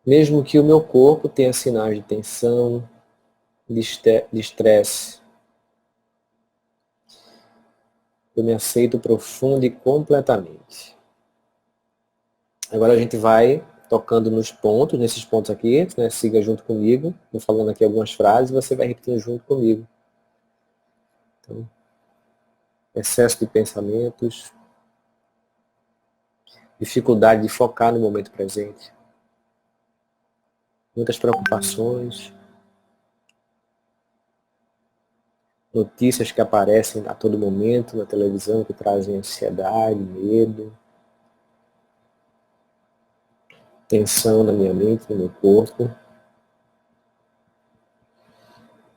Mesmo que o meu corpo tenha sinais de tensão, de estresse, eu me aceito profundo e completamente. Agora a gente vai tocando nos pontos, nesses pontos aqui, né? Siga junto comigo. Vou falando aqui algumas frases e você vai repetindo junto comigo. Então, excesso de pensamentos, dificuldade de focar no momento presente, muitas preocupações, notícias que aparecem a todo momento na televisão que trazem ansiedade, medo, tensão na minha mente, no meu corpo.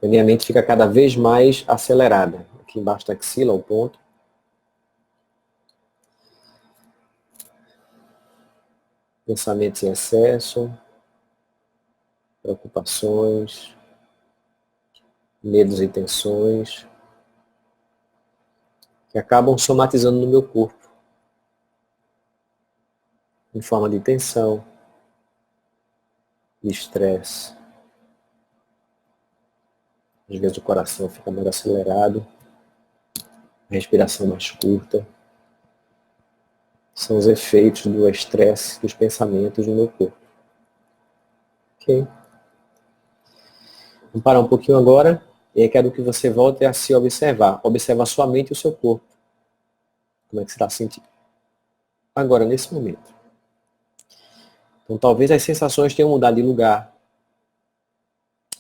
A minha mente fica cada vez mais acelerada. Aqui embaixo da axila, o ponto. Pensamentos em excesso, preocupações, medos e tensões, que acabam somatizando no meu corpo, em forma de tensão, de estresse. Às vezes o coração fica mais acelerado, a respiração mais curta. São os efeitos do estresse dos pensamentos no meu corpo. Ok? Vamos parar um pouquinho agora, e aí quero que você volte a se observar. Observa a sua mente e o seu corpo. Como é que você está sentindo? Agora, nesse momento. Então, talvez as sensações tenham mudado de lugar.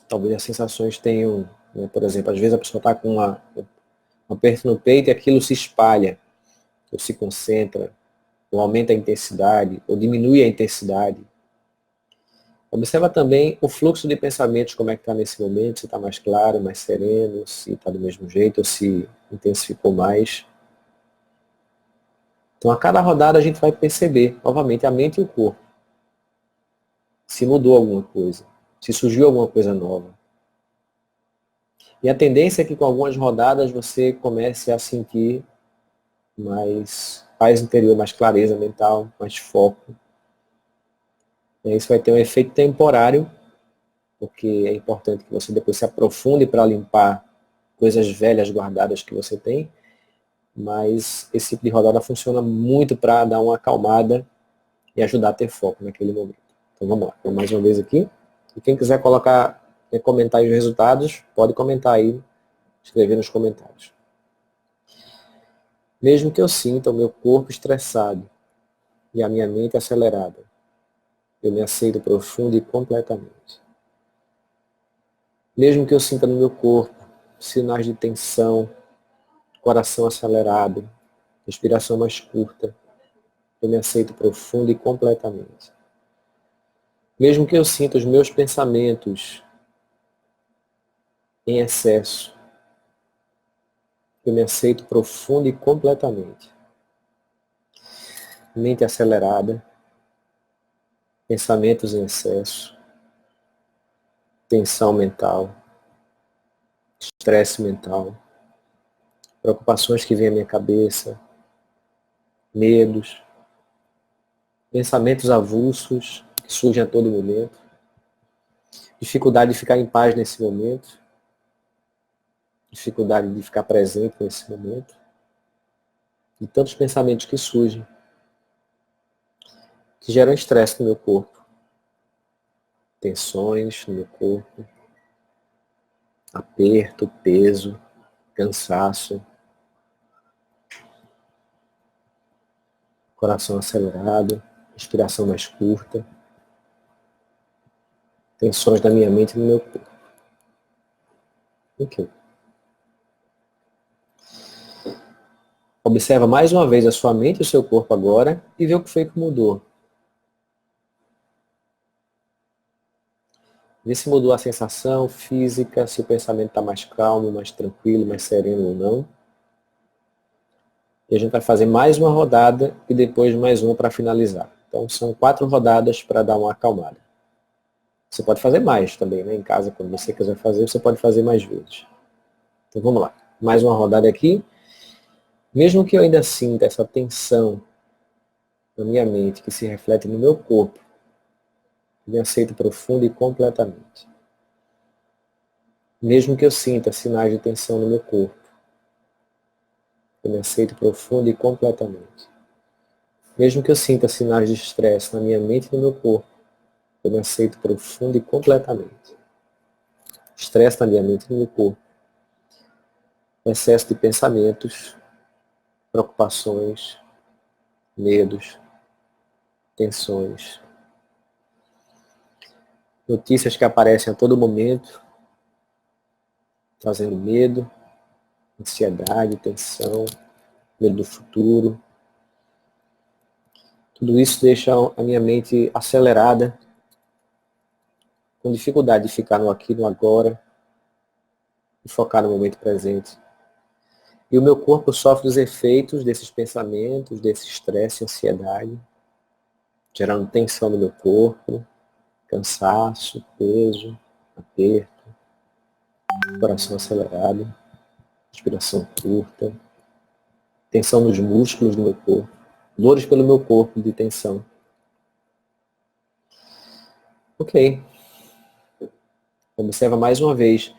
Talvez as sensações tenham, né, por exemplo, às vezes a pessoa está com um aperto no peito e aquilo se espalha, ou se concentra, ou aumenta a intensidade, ou diminui a intensidade. Observa também o fluxo de pensamentos, como é que está nesse momento, se está mais claro, mais sereno, se está do mesmo jeito, ou se intensificou mais. Então, a cada rodada a gente vai perceber, novamente, a mente e o corpo. Se mudou alguma coisa, se surgiu alguma coisa nova. E a tendência é que com algumas rodadas você comece a sentir mais paz interior, mais clareza mental, mais foco. E isso vai ter um efeito temporário, porque é importante que você depois se aprofunde para limpar coisas velhas guardadas que você tem, mas esse tipo de rodada funciona muito para dar uma acalmada e ajudar a ter foco naquele momento. Então vamos lá, mais uma vez aqui. E quem quiser colocar, comentar os resultados, pode comentar aí, escrever nos comentários. Mesmo que eu sinta o meu corpo estressado e a minha mente acelerada, eu me aceito profundo e completamente. Mesmo que eu sinta no meu corpo sinais de tensão, coração acelerado, respiração mais curta, eu me aceito profundo e completamente. Mesmo que eu sinta os meus pensamentos em excesso, eu me aceito profundo e completamente. Mente acelerada, pensamentos em excesso, tensão mental, estresse mental, preocupações que vêm à minha cabeça, medos, pensamentos avulsos que surgem a todo momento, dificuldade de ficar em paz nesse momento, dificuldade de ficar presente nesse momento, e tantos pensamentos que surgem, que geram estresse no meu corpo, tensões no meu corpo, aperto, peso, cansaço, coração acelerado, respiração mais curta, tensões da minha mente e no meu corpo. Ok. Observa mais uma vez a sua mente e o seu corpo agora e vê o que foi que mudou. Vê se mudou a sensação física, se o pensamento está mais calmo, mais tranquilo, mais sereno ou não. E a gente vai fazer mais uma rodada e depois mais uma para finalizar. Então são 4 rodadas para dar uma acalmada. Você pode fazer mais também, né? Em casa, quando você quiser fazer, você pode fazer mais vezes. Então vamos lá. Mais uma rodada aqui. Mesmo que eu ainda sinta essa tensão na minha mente, que se reflete no meu corpo, Eu me aceito profundo e completamente. Mesmo que eu sinta sinais de tensão no meu corpo, eu me aceito profundo e completamente. Mesmo que eu sinta sinais de estresse na minha mente e no meu corpo, eu me aceito profundo e completamente. Estresse na minha mente e no meu corpo. Excesso de pensamentos, preocupações, medos, tensões. Notícias que aparecem a todo momento, trazendo medo, ansiedade, tensão, medo do futuro. Tudo isso deixa a minha mente acelerada, com dificuldade de ficar no aqui e no agora, e focar no momento presente. E o meu corpo sofre os efeitos desses pensamentos, desse estresse e ansiedade, gerando tensão no meu corpo, cansaço, peso, aperto, coração acelerado, respiração curta, tensão nos músculos do meu corpo, dores pelo meu corpo de tensão. Ok. Observa mais uma vez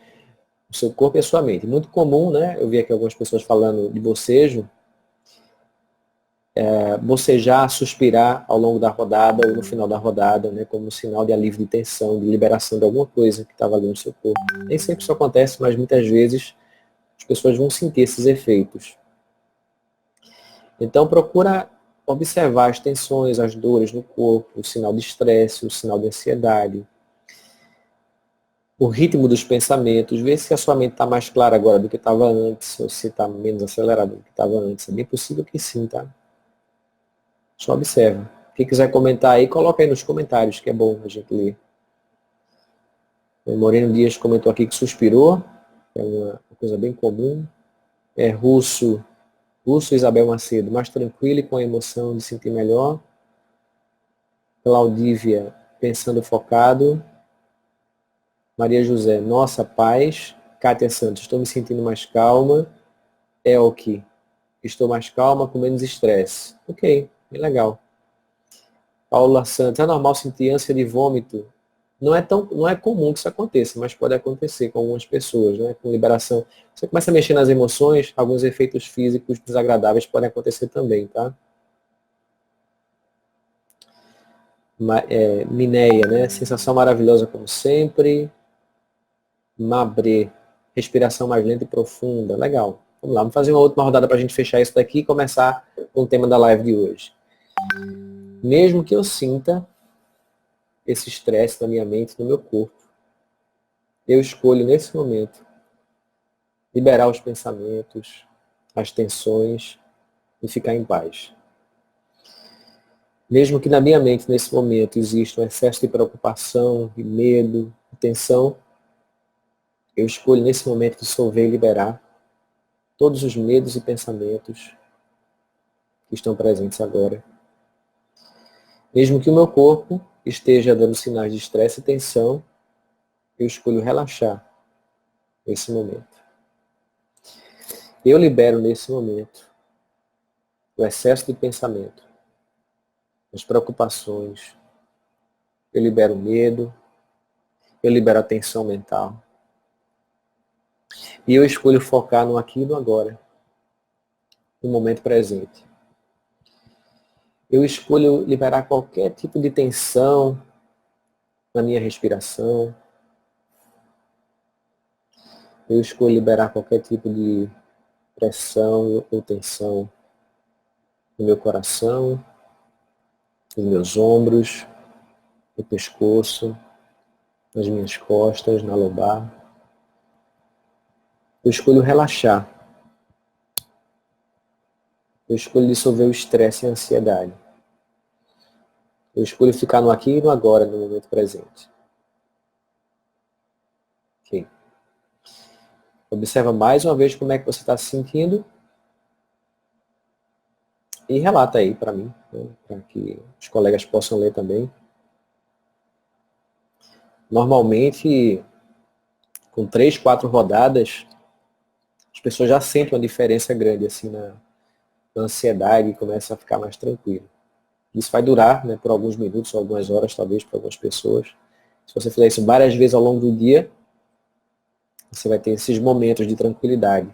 o seu corpo e a sua mente. Muito comum, né? Eu vi aqui algumas pessoas falando de bocejo. Bocejar, suspirar ao longo da rodada ou no final da rodada, né? Como um sinal de alívio de tensão, de liberação de alguma coisa que estava ali no seu corpo. Nem sempre isso acontece, mas muitas vezes as pessoas vão sentir esses efeitos. Então procura observar as tensões, as dores no corpo, o sinal de estresse, o sinal de ansiedade, o ritmo dos pensamentos, ver se a sua mente está mais clara agora do que estava antes, ou se está menos acelerada do que estava antes. É bem possível que sim, tá? Só observa. Quem quiser comentar aí, coloca aí nos comentários, que é bom a gente ler. O Moreno Dias comentou aqui que suspirou, é uma coisa bem comum. Russo Isabel Macedo, mais tranquilo e com a emoção de sentir melhor. Claudívia, pensando focado. Maria José, nossa paz. Kátia Santos, estou me sentindo mais calma. Elke, estou mais calma, com menos estresse. Ok, bem legal. Paula Santos, é normal sentir ânsia de vômito? Não é comum que isso aconteça, mas pode acontecer com algumas pessoas, né? Com liberação. Você começa a mexer nas emoções, alguns efeitos físicos desagradáveis podem acontecer também, tá? Mineia, né? Sensação maravilhosa como sempre. Mabre, respiração mais lenta e profunda. Legal. Vamos lá, vamos fazer uma última rodada para a gente fechar isso daqui e começar com o tema da live de hoje. Mesmo que eu sinta esse estresse na minha mente, no meu corpo, eu escolho nesse momento liberar os pensamentos, as tensões e ficar em paz. Mesmo que na minha mente, nesse momento, exista um excesso de preocupação, de medo, de tensão, eu escolho nesse momento dissolver e liberar todos os medos e pensamentos que estão presentes agora. Mesmo que o meu corpo esteja dando sinais de estresse e tensão, eu escolho relaxar nesse momento. Eu libero nesse momento o excesso de pensamento, as preocupações, eu libero o medo, eu libero a tensão mental. E eu escolho focar no aqui e no agora, no momento presente. Eu escolho liberar qualquer tipo de tensão na minha respiração. Eu escolho liberar qualquer tipo de pressão ou tensão no meu coração, nos meus ombros, no pescoço, nas minhas costas, na lombar. Eu escolho relaxar. Eu escolho dissolver o estresse e a ansiedade. Eu escolho ficar no aqui e no agora, no momento presente. Ok. Observa mais uma vez como é que você está se sentindo. E relata aí para mim, né, para que os colegas possam ler também. Normalmente, com 3, 4 rodadas, as pessoas já sentem uma diferença grande assim na ansiedade e começam a ficar mais tranquilo. Isso vai durar, né, por alguns minutos, ou algumas horas, talvez, para algumas pessoas. Se você fizer isso várias vezes ao longo do dia, você vai ter esses momentos de tranquilidade,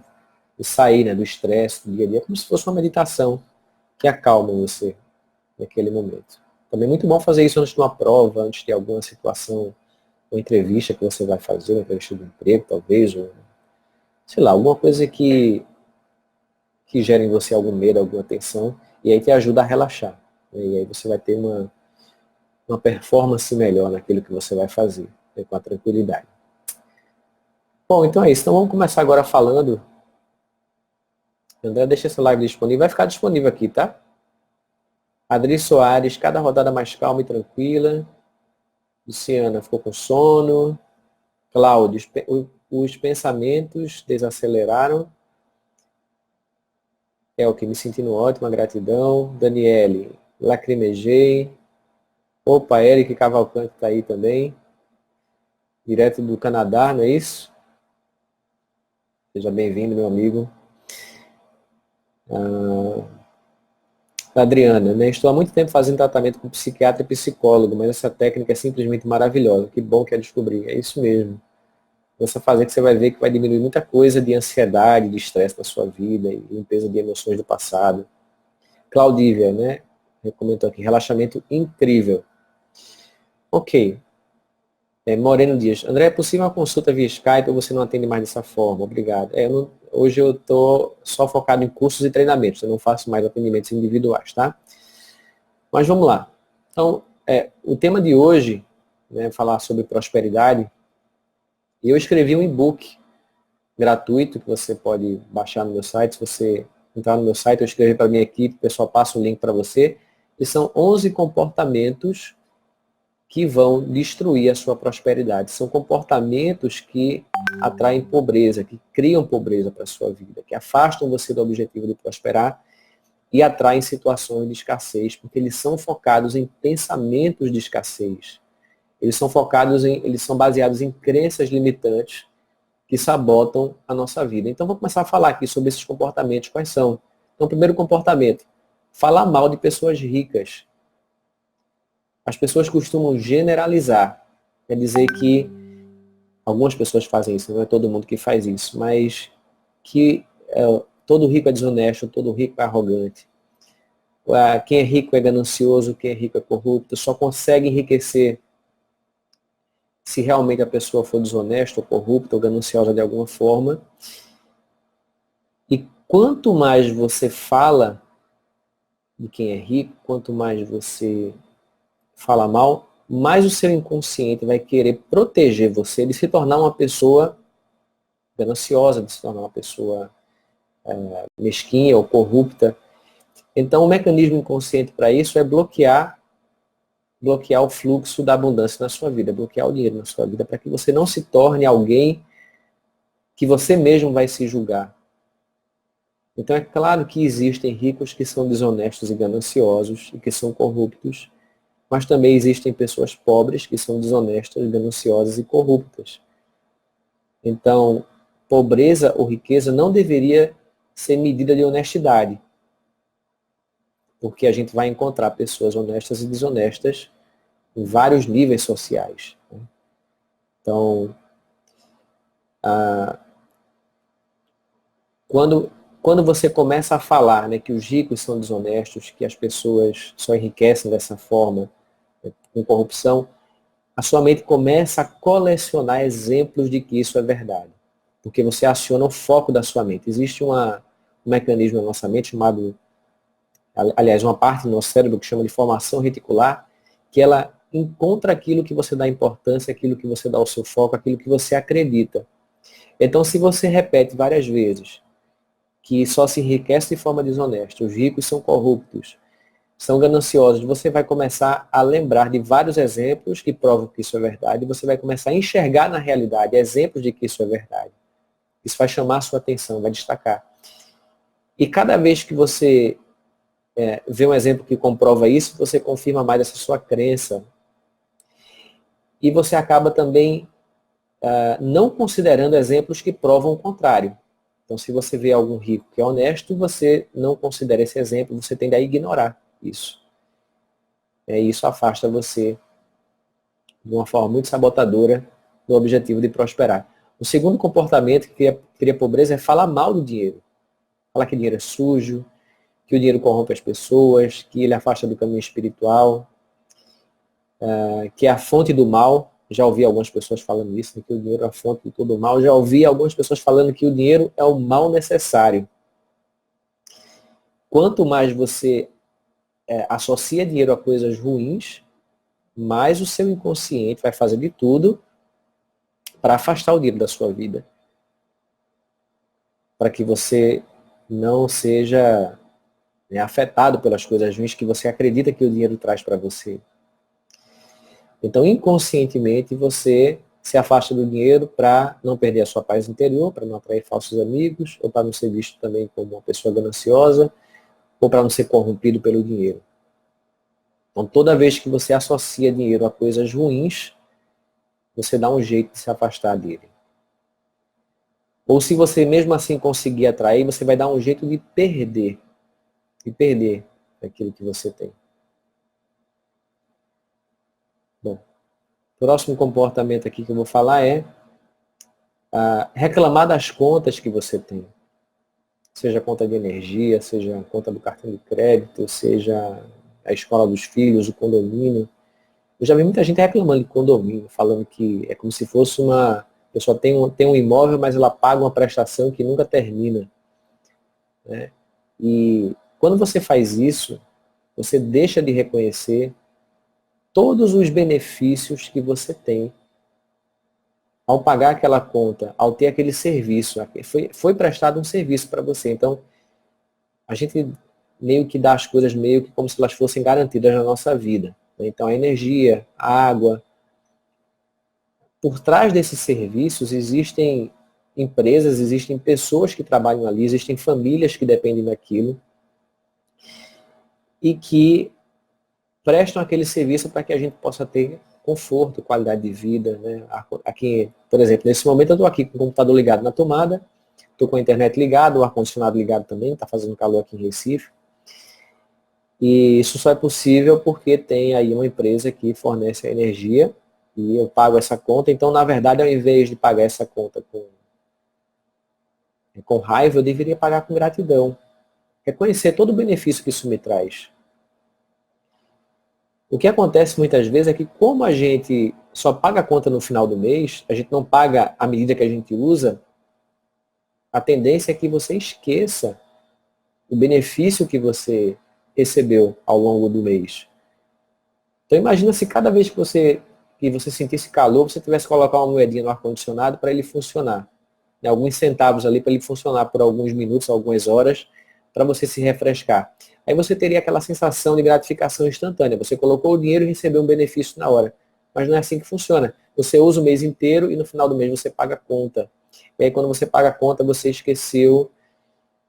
de sair, né, do estresse do dia a dia, como se fosse uma meditação que acalma você naquele momento. Também é muito bom fazer isso antes de uma prova, antes de alguma situação, uma entrevista que você vai fazer, uma entrevista de emprego, talvez, ou, sei lá, alguma coisa que gere em você algum medo, alguma tensão, e aí te ajuda a relaxar. Né? E aí você vai ter uma performance melhor naquilo que você vai fazer, né, com a tranquilidade. Bom, então é isso. Então vamos começar agora falando. André, deixa essa live disponível. Vai ficar disponível aqui, tá? Adri Soares, cada rodada mais calma e tranquila. Luciana, ficou com sono. Cláudio, os pensamentos desaceleraram. É o que me sentindo ótima, gratidão. Daniele, lacrimejei. Opa, Eric Cavalcante está aí também. Direto do Canadá, não é isso? Seja bem-vindo, meu amigo. Adriana, né? Estou há muito tempo fazendo tratamento com psiquiatra e psicólogo, mas essa técnica é simplesmente maravilhosa. Que bom que é descobrir. É isso mesmo. Começa a fazer que você vai ver que vai diminuir muita coisa de ansiedade, de estresse na sua vida, e limpeza de emoções do passado. Claudívia, né? Comentou aqui, relaxamento incrível. Ok. Moreno Dias. André, é possível uma consulta via Skype ou você não atende mais dessa forma? Obrigado. Hoje eu estou só focado em cursos e treinamentos, eu não faço mais atendimentos individuais, tá? Mas vamos lá. Então, o tema de hoje, né, falar sobre prosperidade, eu escrevi um e-book gratuito que você pode baixar no meu site. Se você entrar no meu site, eu escrevi para a minha equipe, o pessoal passa o link para você. E são 11 comportamentos que vão destruir a sua prosperidade. São comportamentos que atraem pobreza, que criam pobreza para a sua vida, que afastam você do objetivo de prosperar e atraem situações de escassez, porque eles são focados em pensamentos de escassez. Eles são baseados em crenças limitantes que sabotam a nossa vida. Então, vamos começar a falar aqui sobre esses comportamentos. Quais são? Então, primeiro comportamento, falar mal de pessoas ricas. As pessoas costumam generalizar. Quer dizer que algumas pessoas fazem isso, não é todo mundo que faz isso, mas que todo rico é desonesto, todo rico é arrogante. Quem é rico é ganancioso, quem é rico é corrupto, só consegue enriquecer se realmente a pessoa for desonesta, ou corrupta, ou gananciosa de alguma forma. E quanto mais você fala de quem é rico, quanto mais você fala mal, mais o seu inconsciente vai querer proteger você de se tornar uma pessoa gananciosa, de se tornar uma pessoa mesquinha ou corrupta. Então, o mecanismo inconsciente para isso é bloquear o fluxo da abundância na sua vida, bloquear o dinheiro na sua vida, para que você não se torne alguém que você mesmo vai se julgar. Então, é claro que existem ricos que são desonestos e gananciosos e que são corruptos, mas também existem pessoas pobres que são desonestas, gananciosas e corruptas. Então, pobreza ou riqueza não deveria ser medida de honestidade, porque a gente vai encontrar pessoas honestas e desonestas em vários níveis sociais. Então, quando você começa a falar, né, que os ricos são desonestos, que as pessoas só enriquecem dessa forma, né, com corrupção, a sua mente começa a colecionar exemplos de que isso é verdade. Porque você aciona o foco da sua mente. Existe um mecanismo na nossa mente chamado, aliás, uma parte do nosso cérebro que chama de formação reticular, que ela encontra aquilo que você dá importância, aquilo que você dá o seu foco, aquilo que você acredita. Então, se você repete várias vezes que só se enriquece de forma desonesta, os ricos são corruptos, são gananciosos, você vai começar a lembrar de vários exemplos que provam que isso é verdade, e você vai começar a enxergar na realidade exemplos de que isso é verdade. Isso vai chamar a sua atenção, vai destacar. E cada vez que você vê um exemplo que comprova isso, você confirma mais essa sua crença. E você acaba também não considerando exemplos que provam o contrário. Então, se você vê algum rico que é honesto, você não considera esse exemplo, você tende a ignorar isso. E isso afasta você de uma forma muito sabotadora do objetivo de prosperar. O segundo comportamento que cria pobreza é falar mal do dinheiro. Falar que o dinheiro é sujo, que o dinheiro corrompe as pessoas, que ele afasta do caminho espiritual, que é a fonte do mal. Já ouvi algumas pessoas falando isso, que o dinheiro é a fonte de todo o mal. Já ouvi algumas pessoas falando que o dinheiro é o mal necessário. Quanto mais você associa dinheiro a coisas ruins, mais o seu inconsciente vai fazer de tudo para afastar o dinheiro da sua vida. Para que você não seja afetado pelas coisas ruins que você acredita que o dinheiro traz para você. Então, inconscientemente, você se afasta do dinheiro para não perder a sua paz interior, para não atrair falsos amigos, ou para não ser visto também como uma pessoa gananciosa, ou para não ser corrompido pelo dinheiro. Então, toda vez que você associa dinheiro a coisas ruins, você dá um jeito de se afastar dele. Ou se você mesmo assim conseguir atrair, você vai dar um jeito de perder aquilo que você tem. Bom, o próximo comportamento aqui que eu vou falar é reclamar das contas que você tem. Seja a conta de energia, seja a conta do cartão de crédito, seja a escola dos filhos, o condomínio. Eu já vi muita gente reclamando de condomínio, falando que é como se fosse a pessoa tem um imóvel, mas ela paga uma prestação que nunca termina. Né? E quando você faz isso, você deixa de reconhecer todos os benefícios que você tem ao pagar aquela conta, ao ter aquele serviço. Foi prestado um serviço para você. Então, a gente meio que dá as coisas meio que como se elas fossem garantidas na nossa vida. Então, a energia, a água. Por trás desses serviços existem empresas, existem pessoas que trabalham ali, existem famílias que dependem daquilo e que prestam aquele serviço para que a gente possa ter conforto, qualidade de vida. Né? Aqui, por exemplo, nesse momento eu estou aqui com o computador ligado na tomada, estou com a internet ligada, o ar-condicionado ligado também, está fazendo calor aqui em Recife. E isso só é possível porque tem aí uma empresa que fornece a energia e eu pago essa conta. Então, na verdade, ao invés de pagar essa conta com raiva, eu deveria pagar com gratidão. Reconhecer todo o benefício que isso me traz. O que acontece muitas vezes é que como a gente só paga a conta no final do mês, a gente não paga à medida que a gente usa, a tendência é que você esqueça o benefício que você recebeu ao longo do mês. Então imagina se cada vez que você sentisse calor, você tivesse que colocar uma moedinha no ar-condicionado para ele funcionar. Né, alguns centavos ali para ele funcionar por alguns minutos, algumas horas, para você se refrescar. Aí você teria aquela sensação de gratificação instantânea. Você colocou o dinheiro e recebeu um benefício na hora. Mas não é assim que funciona. Você usa o mês inteiro e no final do mês você paga a conta. E aí quando você paga a conta, você esqueceu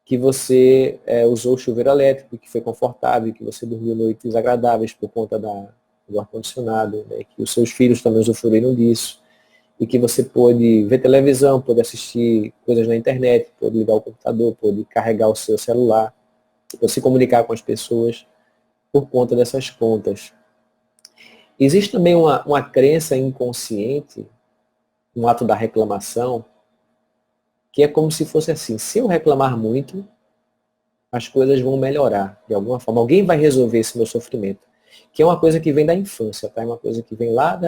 que você usou o chuveiro elétrico, que foi confortável, que você dormiu noites agradáveis por conta do ar-condicionado, né, que os seus filhos também usufruíram disso, e que você pôde ver televisão, pôde assistir coisas na internet, pôde ligar o computador, pôde carregar o seu celular, pôde se comunicar com as pessoas por conta dessas contas. Existe também uma crença inconsciente, no ato da reclamação, que é como se fosse assim, se eu reclamar muito, as coisas vão melhorar de alguma forma. Alguém vai resolver esse meu sofrimento. Que é uma coisa que vem da infância, tá? É uma coisa que vem lá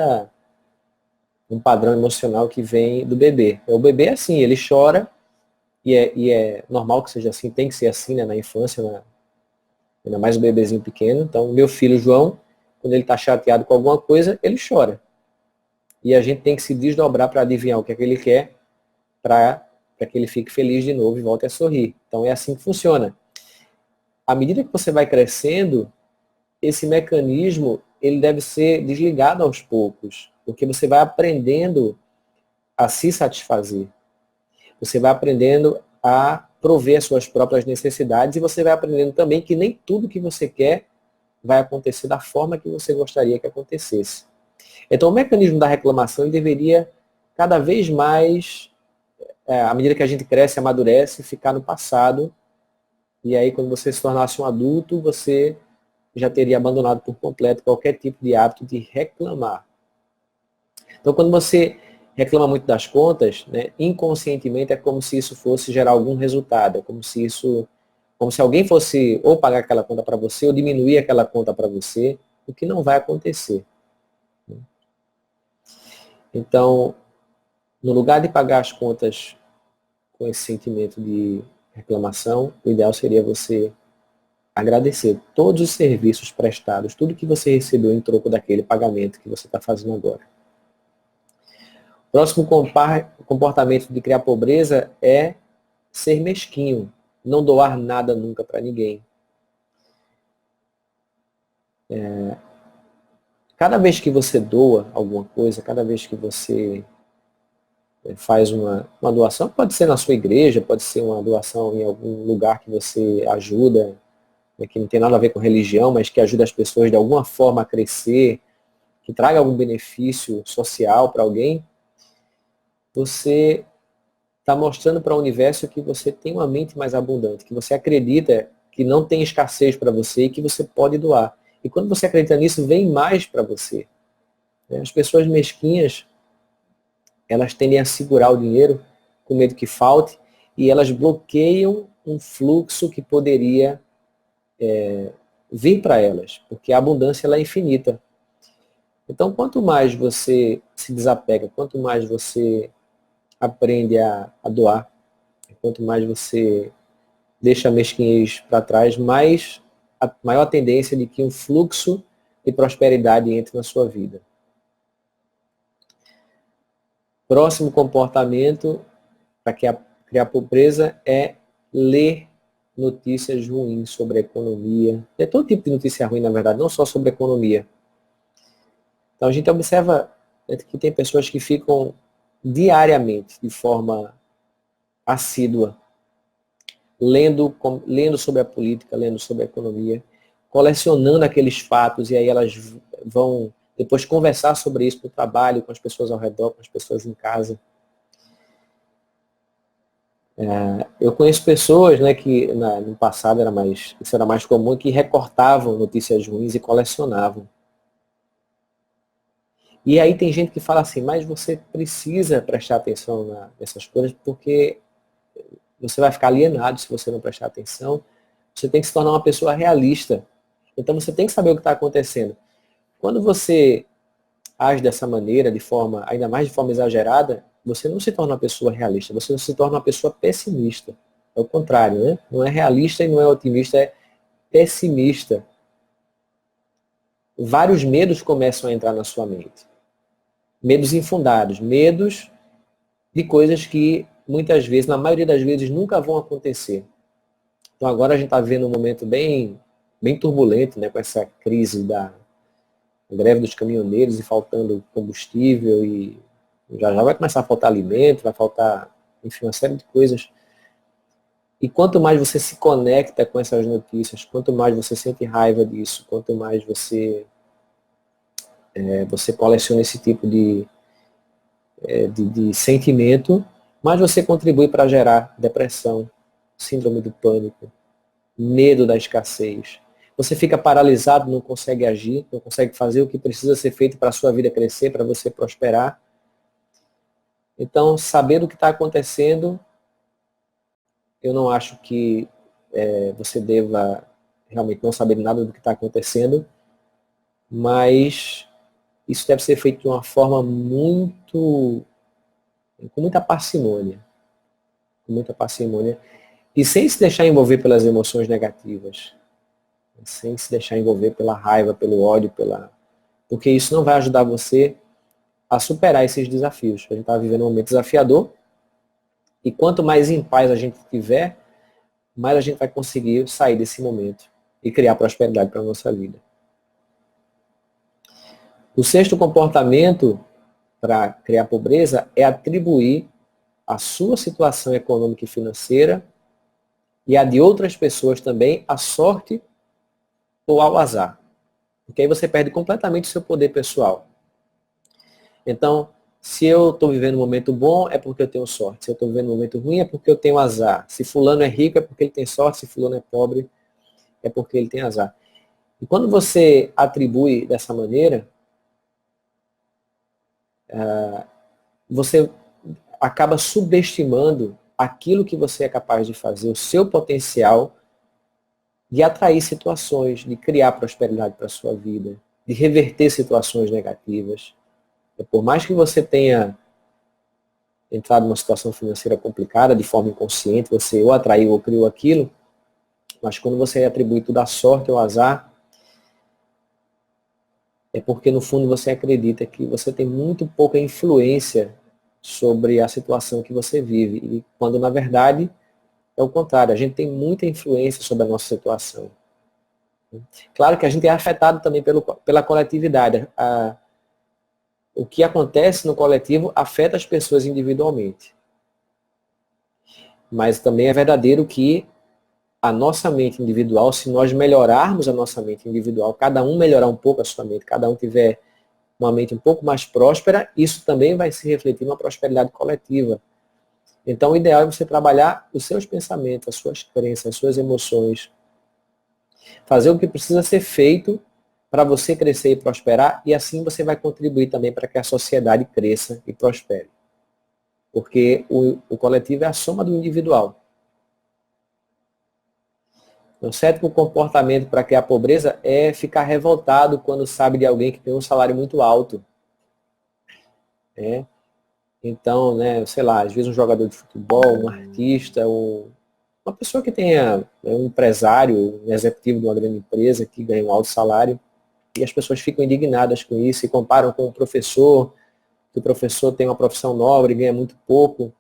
um padrão emocional que vem do bebê. O bebê é assim, ele chora, e é normal que seja assim, tem que ser assim, né, na infância, ainda mais o bebezinho pequeno. Então, meu filho João, quando ele está chateado com alguma coisa, ele chora. E a gente tem que se desdobrar para adivinhar o que é que ele quer, para que ele fique feliz de novo e volte a sorrir. Então, é assim que funciona. À medida que você vai crescendo, esse mecanismo ele deve ser desligado aos poucos, porque você vai aprendendo a se satisfazer. Você vai aprendendo a prover as suas próprias necessidades e você vai aprendendo também que nem tudo que você quer vai acontecer da forma que você gostaria que acontecesse. Então, o mecanismo da reclamação ele deveria cada vez mais, à medida que a gente cresce, amadurece, ficar no passado. E aí, quando você se tornasse um adulto, você já teria abandonado por completo qualquer tipo de hábito de reclamar. Então, quando você reclama muito das contas, né, inconscientemente é como se isso fosse gerar algum resultado, é como se alguém fosse ou pagar aquela conta para você ou diminuir aquela conta para você, o que não vai acontecer. Então, no lugar de pagar as contas com esse sentimento de reclamação, o ideal seria você agradecer todos os serviços prestados, tudo que você recebeu em troco daquele pagamento que você está fazendo agora. O próximo comportamento de criar pobreza é ser mesquinho, não doar nada nunca para ninguém. Cada vez que você doa alguma coisa, cada vez que você faz uma doação, pode ser na sua igreja, pode ser uma doação em algum lugar que você ajuda, né, que não tem nada a ver com religião, mas que ajuda as pessoas de alguma forma a crescer, que traga algum benefício social para alguém, você está mostrando para o universo que você tem uma mente mais abundante, que você acredita que não tem escassez para você e que você pode doar. E quando você acredita nisso, vem mais para você. As pessoas mesquinhas, elas tendem a segurar o dinheiro com medo que falte e elas bloqueiam um fluxo que poderia vir para elas, porque a abundância ela é infinita. Então, quanto mais você se desapega, quanto mais você aprende a doar, quanto mais você deixa a mesquinhez para trás, maior a tendência de que um fluxo de prosperidade entre na sua vida. Próximo comportamento para criar pobreza é ler notícias ruins sobre a economia. É todo tipo de notícia ruim, na verdade, não só sobre a economia. Então a gente observa que tem pessoas que ficam diariamente, de forma assídua, lendo sobre a política, lendo sobre a economia, colecionando aqueles fatos, e aí elas vão depois conversar sobre isso no trabalho, com as pessoas ao redor, com as pessoas em casa. Eu conheço pessoas, né, que no passado isso era mais comum, que recortavam notícias ruins e colecionavam. E aí tem gente que fala assim, mas você precisa prestar atenção nessas coisas, porque você vai ficar alienado se você não prestar atenção. Você tem que se tornar uma pessoa realista. Então você tem que saber o que está acontecendo. Quando você age dessa maneira, ainda mais de forma exagerada, você não se torna uma pessoa realista, você se torna uma pessoa pessimista. É o contrário, né? Não é realista e não é otimista, é pessimista. Vários medos começam a entrar na sua mente. Medos infundados, medos de coisas que muitas vezes, na maioria das vezes, nunca vão acontecer. Então agora a gente está vivendo um momento bem turbulento, né, com essa crise da greve dos caminhoneiros e faltando combustível e já vai começar a faltar alimento, vai faltar, enfim, uma série de coisas. E quanto mais você se conecta com essas notícias, quanto mais você sente raiva disso, quanto mais você coleciona esse tipo de sentimento, mais você contribui para gerar depressão, síndrome do pânico, medo da escassez. Você fica paralisado, não consegue agir, não consegue fazer o que precisa ser feito para a sua vida crescer, para você prosperar. Então, saber o que está acontecendo, eu não acho que você deva realmente não saber nada do que está acontecendo, mas isso deve ser feito de uma forma com muita parcimônia. Com muita parcimônia. E sem se deixar envolver pelas emoções negativas. Sem se deixar envolver pela raiva, pelo ódio, porque isso não vai ajudar você a superar esses desafios. A gente está vivendo um momento desafiador e quanto mais em paz a gente tiver, mais a gente vai conseguir sair desse momento e criar prosperidade para a nossa vida. O sexto comportamento para criar pobreza é atribuir a sua situação econômica e financeira e a de outras pessoas também à sorte ou ao azar. Porque aí você perde completamente o seu poder pessoal. Então, se eu estou vivendo um momento bom, é porque eu tenho sorte. Se eu estou vivendo um momento ruim, é porque eu tenho azar. Se fulano é rico, é porque ele tem sorte. Se fulano é pobre, é porque ele tem azar. E quando você atribui dessa maneira, você acaba subestimando aquilo que você é capaz de fazer, o seu potencial de atrair situações, de criar prosperidade para a sua vida, de reverter situações negativas. Por mais que você tenha entrado numa situação financeira complicada, de forma inconsciente, você ou atraiu ou criou aquilo, mas quando você atribui tudo à sorte ou ao azar, é porque no fundo você acredita que você tem muito pouca influência sobre a situação que você vive, e quando na verdade é o contrário, a gente tem muita influência sobre a nossa situação. Claro que a gente é afetado também pela coletividade. O que acontece no coletivo afeta as pessoas individualmente. Mas também é verdadeiro que a nossa mente individual, se nós melhorarmos a nossa mente individual, cada um melhorar um pouco a sua mente, cada um tiver uma mente um pouco mais próspera, isso também vai se refletir numa prosperidade coletiva. Então, o ideal é você trabalhar os seus pensamentos, as suas crenças, as suas emoções, fazer o que precisa ser feito para você crescer e prosperar, e assim você vai contribuir também para que a sociedade cresça e prospere. Porque o coletivo é a soma do individual. O sétimo comportamento para criar pobreza é ficar revoltado quando sabe de alguém que tem um salário muito alto. Né? Então, né, sei lá, às vezes um jogador de futebol, um artista, uma pessoa que tenha um empresário, um executivo de uma grande empresa que ganha um alto salário, e as pessoas ficam indignadas com isso e comparam com o professor, que o professor tem uma profissão nobre e ganha muito pouco.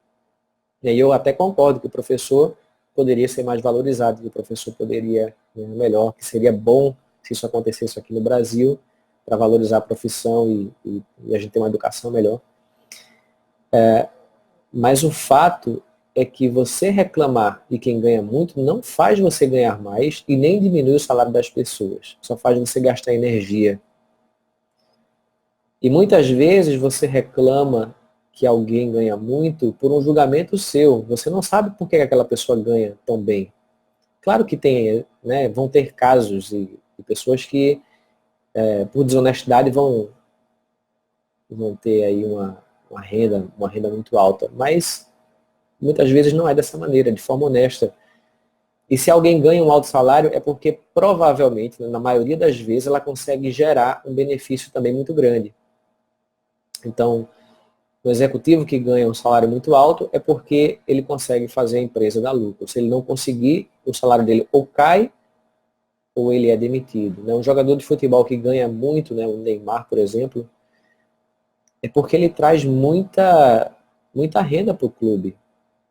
E aí eu até concordo que o professor poderia ser mais valorizado, que o professor poderia ganhar melhor, que seria bom se isso acontecesse aqui no Brasil, para valorizar a profissão e a gente ter uma educação melhor. Mas o fato é que você reclamar de quem ganha muito não faz você ganhar mais e nem diminui o salário das pessoas. Só faz você gastar energia. E muitas vezes você reclama que alguém ganha muito por um julgamento seu. Você não sabe por que aquela pessoa ganha tão bem. Claro que tem, né, vão ter casos de pessoas que, por desonestidade, vão ter aí uma renda muito alta. Mas muitas vezes não é dessa maneira, de forma honesta. E se alguém ganha um alto salário, é porque provavelmente, na maioria das vezes, ela consegue gerar um benefício também muito grande. Então, um executivo que ganha um salário muito alto é porque ele consegue fazer a empresa dar lucro. Se ele não conseguir, o salário dele ou cai ou ele é demitido. Um jogador de futebol que ganha muito, o Neymar, por exemplo, é porque ele traz muita renda para o clube,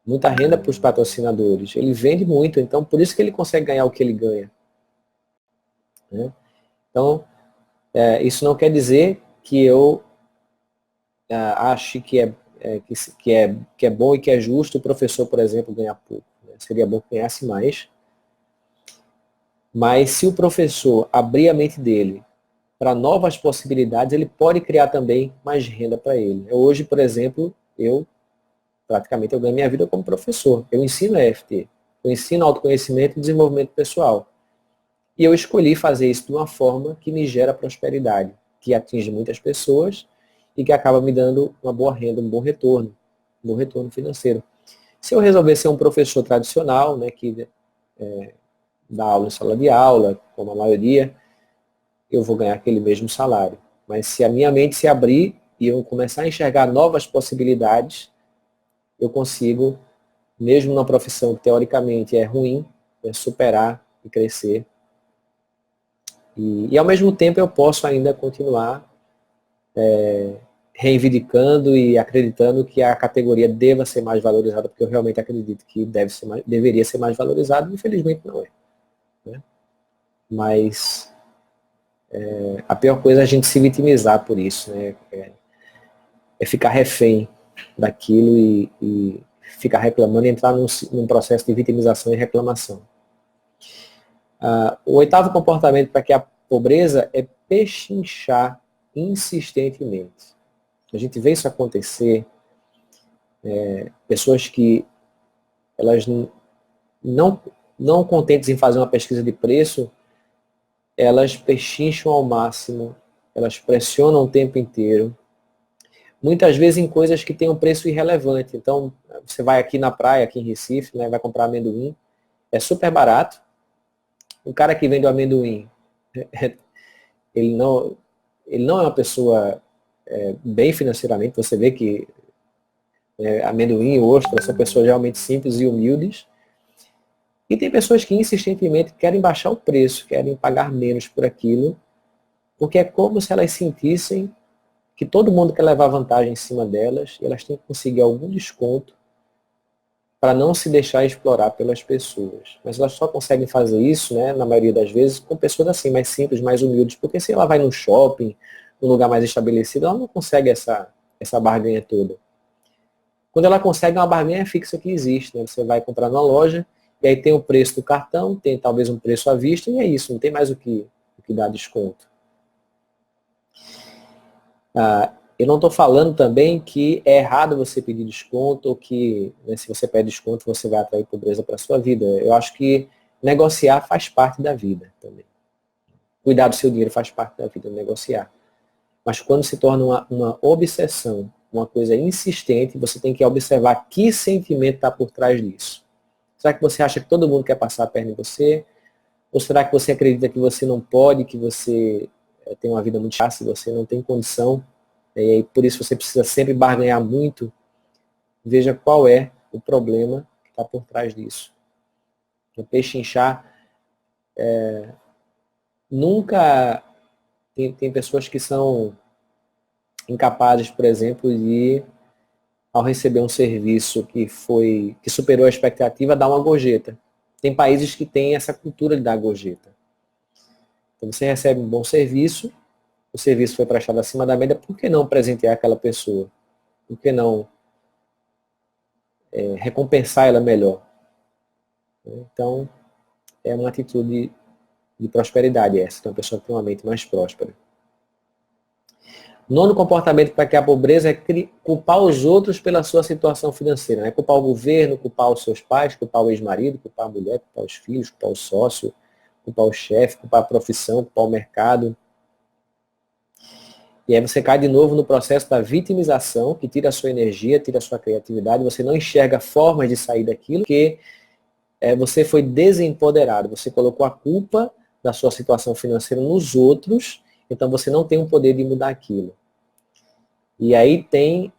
muita renda para os patrocinadores. Ele vende muito, então por isso que ele consegue ganhar o que ele ganha. Então, isso não quer dizer que eu ache que é bom e que é justo o professor, por exemplo, ganhar pouco. Seria bom que ganhasse mais. Mas se o professor abrir a mente dele para novas possibilidades, ele pode criar também mais renda para ele. Hoje, por exemplo, eu ganho minha vida como professor. Eu ensino EFT, eu ensino autoconhecimento e desenvolvimento pessoal. E eu escolhi fazer isso de uma forma que me gera prosperidade, que atinge muitas pessoas e que acaba me dando uma boa renda, um bom retorno financeiro. Se eu resolver ser um professor tradicional, que dá aula em sala de aula, como a maioria, eu vou ganhar aquele mesmo salário. Mas se a minha mente se abrir e eu começar a enxergar novas possibilidades, eu consigo, mesmo numa profissão que teoricamente é ruim, superar e crescer. E ao mesmo tempo eu posso ainda continuar reivindicando e acreditando que a categoria deva ser mais valorizada, porque eu realmente acredito que deveria ser mais valorizado, infelizmente não é. Mas a pior coisa é a gente se vitimizar por isso, é ficar refém daquilo e ficar reclamando e entrar num processo de vitimização e reclamação. O oitavo comportamento para que a pobreza é pechinchar insistentemente. A gente vê isso acontecer, pessoas que elas não contentes em fazer uma pesquisa de preço, elas pechincham ao máximo, elas pressionam o tempo inteiro, muitas vezes em coisas que têm um preço irrelevante. Então, você vai aqui na praia, aqui em Recife, né, vai comprar amendoim, é super barato. O cara que vende o amendoim, ele não, ele não é uma pessoa bem financeiramente, você vê que amendoim e ostra são pessoas realmente simples e humildes. E tem pessoas que insistentemente querem baixar o preço, querem pagar menos por aquilo, porque é como se elas sentissem que todo mundo quer levar vantagem em cima delas e elas têm que conseguir algum desconto para não se deixar explorar pelas pessoas. Mas elas só conseguem fazer isso, né, na maioria das vezes, com pessoas assim, mais simples, mais humildes, porque se ela vai no shopping, num lugar mais estabelecido, ela não consegue essa barganha toda. Quando ela consegue, uma barganha fixa que existe, né? Você vai comprar numa loja, e aí tem o preço do cartão, tem talvez um preço à vista, e é isso, não tem mais o que dar desconto. Eu não estou falando também que é errado você pedir desconto, ou que, né, se você pede desconto, você vai atrair pobreza para a sua vida. Eu acho que negociar faz parte da vida também. Cuidar do seu dinheiro faz parte da vida, negociar. Mas quando se torna uma obsessão, uma coisa insistente, você tem que observar que sentimento está por trás disso. Será que você acha que todo mundo quer passar a perna em você? Ou será que você acredita que você não pode, que você tem uma vida muito fácil, você não tem condição, e aí por isso você precisa sempre barganhar muito? Veja qual é o problema que está por trás disso. O pechinchar nunca... Tem pessoas que são incapazes, por exemplo, de, ao receber um serviço que superou a expectativa, dar uma gorjeta. Tem países que têm essa cultura de dar gorjeta. Então você recebe um bom serviço, o serviço foi prestado acima da média, por que não presentear aquela pessoa? Por que não recompensar ela melhor? Então, é uma atitude de prosperidade essa, então a pessoa tem uma mente mais próspera. Nono comportamento para que a pobreza é culpar os outros pela sua situação financeira. Né? Culpar o governo, culpar os seus pais, culpar o ex-marido, culpar a mulher, culpar os filhos, culpar o sócio, culpar o chefe, culpar a profissão, culpar o mercado. E aí você cai de novo no processo da vitimização, que tira a sua energia, tira a sua criatividade, você não enxerga formas de sair daquilo, porque você foi desempoderado, você colocou a culpa da sua situação financeira nos outros, então você não tem o poder de mudar aquilo. E aí tem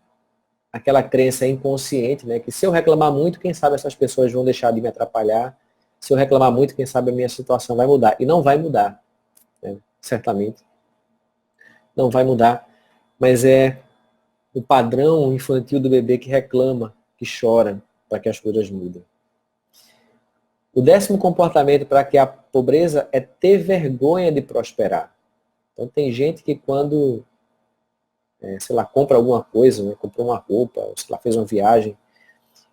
aquela crença inconsciente, né, que se eu reclamar muito, quem sabe essas pessoas vão deixar de me atrapalhar, se eu reclamar muito, quem sabe a minha situação vai mudar. E não vai mudar, né, certamente. Não vai mudar, mas é o padrão infantil do bebê que reclama, que chora, para que as coisas mudem. O 10º comportamento para que a pobreza é ter vergonha de prosperar. Então tem gente que quando, sei lá, compra alguma coisa, né, comprou uma roupa, ou sei lá, fez uma viagem,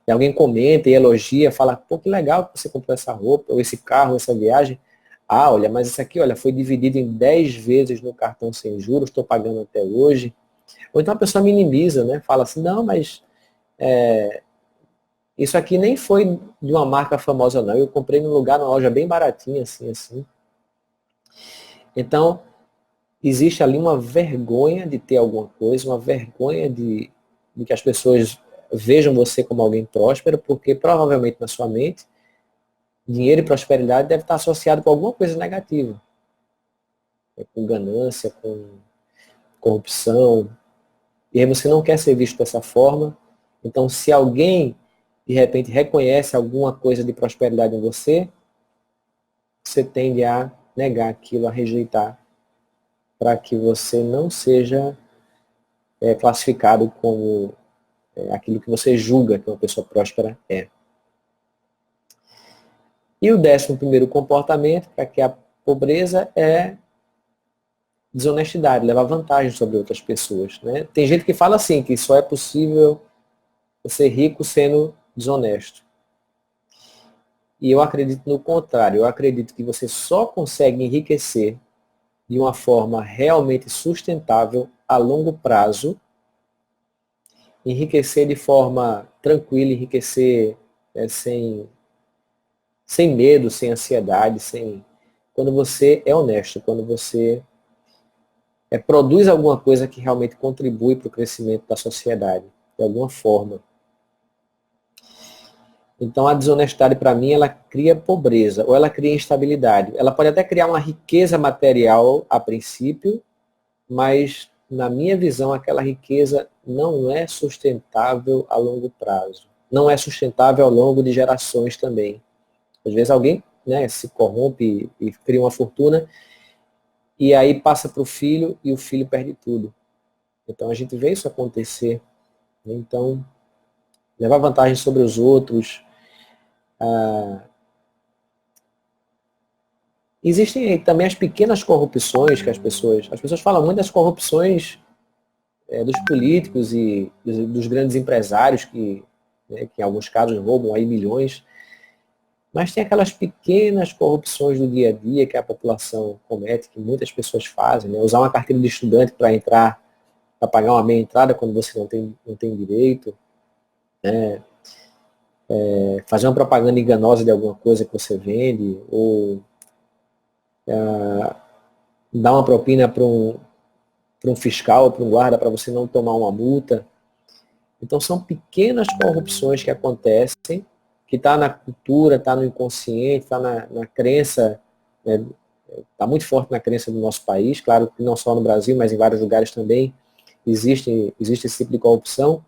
e alguém comenta e elogia, fala, pô, que legal que você comprou essa roupa, ou esse carro, essa viagem. Ah, olha, mas isso aqui, olha, foi dividido em 10 vezes no cartão sem juros, estou pagando até hoje. Ou então a pessoa minimiza, né? Fala assim, não, mas isso aqui nem foi de uma marca famosa, não. Eu comprei num lugar, numa loja bem baratinha, assim, assim. Então, existe ali uma vergonha de ter alguma coisa, uma vergonha de que as pessoas vejam você como alguém próspero, porque provavelmente na sua mente, dinheiro e prosperidade deve estar associado com alguma coisa negativa. Com ganância, com corrupção. E aí você não quer ser visto dessa forma. Então, se alguém, de repente, reconhece alguma coisa de prosperidade em você, você tende a negar aquilo, a rejeitar, para que você não seja classificado como aquilo que você julga que uma pessoa próspera é. E o 11º comportamento, para que a pobreza é desonestidade, levar vantagem sobre outras pessoas. Né? Tem gente que fala assim, que só é possível ser rico sendo desonesto. E eu acredito no contrário, eu acredito que você só consegue enriquecer de uma forma realmente sustentável a longo prazo, enriquecer de forma tranquila, enriquecer sem medo, sem ansiedade, sem quando você é honesto, quando você produz alguma coisa que realmente contribui para o crescimento da sociedade, de alguma forma. Então, a desonestidade, para mim, ela cria pobreza, ou ela cria instabilidade. Ela pode até criar uma riqueza material a princípio, mas, na minha visão, aquela riqueza não é sustentável a longo prazo. Não é sustentável ao longo de gerações também. Às vezes alguém, né, se corrompe e cria uma fortuna, e aí passa para o filho e o filho perde tudo. Então a gente vê isso acontecer. Então, levar vantagem sobre os outros. Existem também as pequenas corrupções que as pessoas falam muito das corrupções dos políticos e dos grandes empresários que, né, que em alguns casos roubam aí milhões. Mas tem aquelas pequenas corrupções do dia a dia que a população comete, que muitas pessoas fazem, né? Usar uma carteira de estudante para entrar, para pagar uma meia entrada quando você não tem direito, fazer uma propaganda enganosa de alguma coisa que você vende, ou dar uma propina para um fiscal, para um guarda, para você não tomar uma multa. Então são pequenas corrupções que acontecem, que está na cultura, está no inconsciente, está na crença, né, está muito forte na crença do nosso país, claro que não só no Brasil, mas em vários lugares também existe esse tipo de corrupção.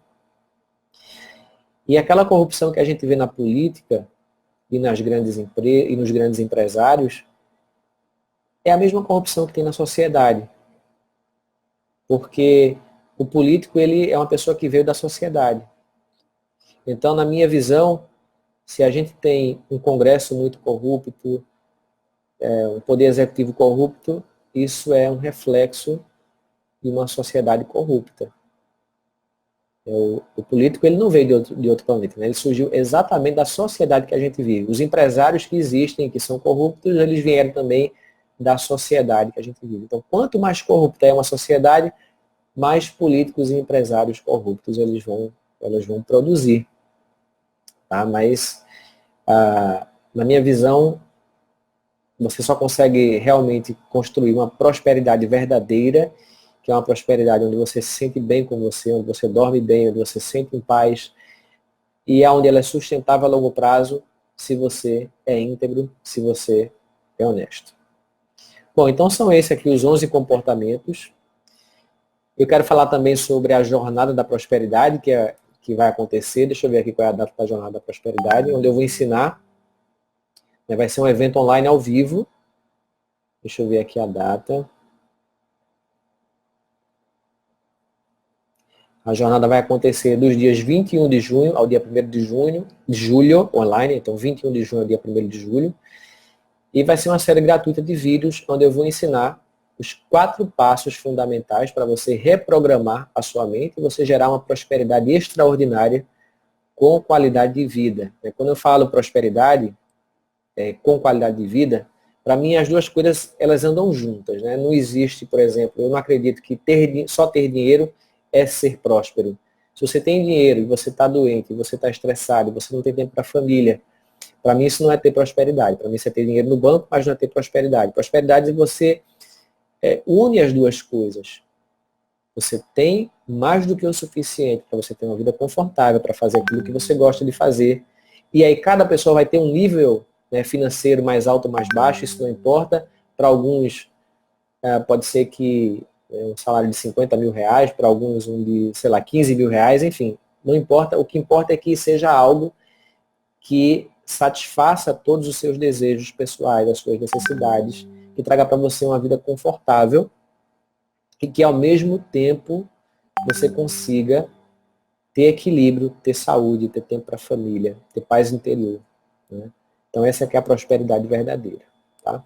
E aquela corrupção que a gente vê na política e e nos grandes empresários é a mesma corrupção que tem na sociedade. Porque o político, ele é uma pessoa que veio da sociedade. Então, na minha visão, se a gente tem um Congresso muito corrupto, um poder executivo corrupto, isso é um reflexo de uma sociedade corrupta. O político, ele não veio de outro planeta, né? Ele surgiu exatamente da sociedade que a gente vive. Os empresários que existem, que são corruptos, eles vieram também da sociedade que a gente vive. Então, quanto mais corrupta é uma sociedade, mais políticos e empresários corruptos eles vão produzir. Tá? Mas, na minha visão, você só consegue realmente construir uma prosperidade verdadeira, que é uma prosperidade onde você se sente bem com você, onde você dorme bem, onde você se sente em paz, e é onde ela é sustentável a longo prazo, se você é íntegro, se você é honesto. Bom, então são esses aqui os 11 comportamentos. Eu quero falar também sobre a Jornada da Prosperidade, que vai acontecer. Deixa eu ver aqui qual é a data da Jornada da Prosperidade, onde eu vou ensinar. Vai ser um evento online ao vivo. Deixa eu ver aqui a data. A jornada vai acontecer dos dias 21 de junho ao dia 1º de julho, online. Então, 21 de junho ao dia 1º de julho. E vai ser uma série gratuita de vídeos, onde eu vou ensinar os 4 passos fundamentais para você reprogramar a sua mente e você gerar uma prosperidade extraordinária com qualidade de vida. Quando eu falo prosperidade com qualidade de vida, para mim as duas coisas elas andam juntas. Né? Não existe, por exemplo, eu não acredito que só ter dinheiro é ser próspero. Se você tem dinheiro e você está doente, e você está estressado, e você não tem tempo para a família, para mim isso não é ter prosperidade. Para mim isso é ter dinheiro no banco, mas não é ter prosperidade. Prosperidade é você une as duas coisas. Você tem mais do que o suficiente para você ter uma vida confortável, para fazer aquilo que você gosta de fazer. E aí cada pessoa vai ter um nível, né, financeiro mais alto ou mais baixo, isso não importa. Para alguns pode ser que um salário de 50 mil reais, para alguns um de, sei lá, 15 mil reais, enfim. Não importa, o que importa é que seja algo que satisfaça todos os seus desejos pessoais, as suas necessidades, que traga para você uma vida confortável e que ao mesmo tempo você consiga ter equilíbrio, ter saúde, ter tempo para a família, ter paz interior. Né? Então essa aqui é a prosperidade verdadeira. Tá?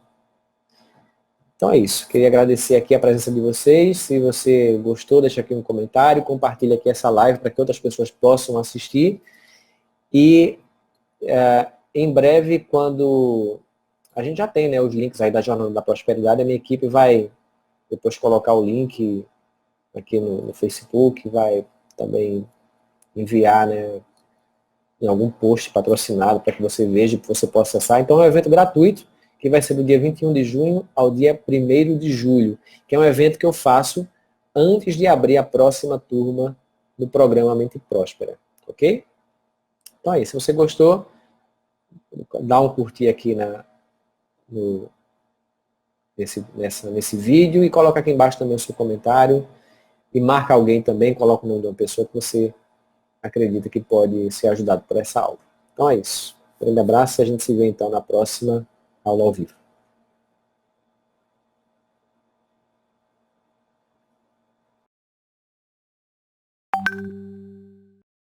Então é isso. Queria agradecer aqui a presença de vocês. Se você gostou, deixa aqui um comentário, compartilha aqui essa live para que outras pessoas possam assistir. E em breve, quando a gente já tem, né, os links aí da Jornada da Prosperidade, a minha equipe vai depois colocar o link aqui no Facebook, vai também enviar, né, em algum post patrocinado para que você veja, que você possa acessar. Então é um evento gratuito que vai ser do dia 21 de junho ao dia 1º de julho, que é um evento que eu faço antes de abrir a próxima turma do programa Mente Próspera, ok? Então é isso. Se você gostou, dá um curtir aqui nesse vídeo e coloca aqui embaixo também o seu comentário e marca alguém também, coloca o nome de uma pessoa que você acredita que pode ser ajudado por essa aula. Então é isso. Um grande abraço e a gente se vê então na próxima aula ao vivo.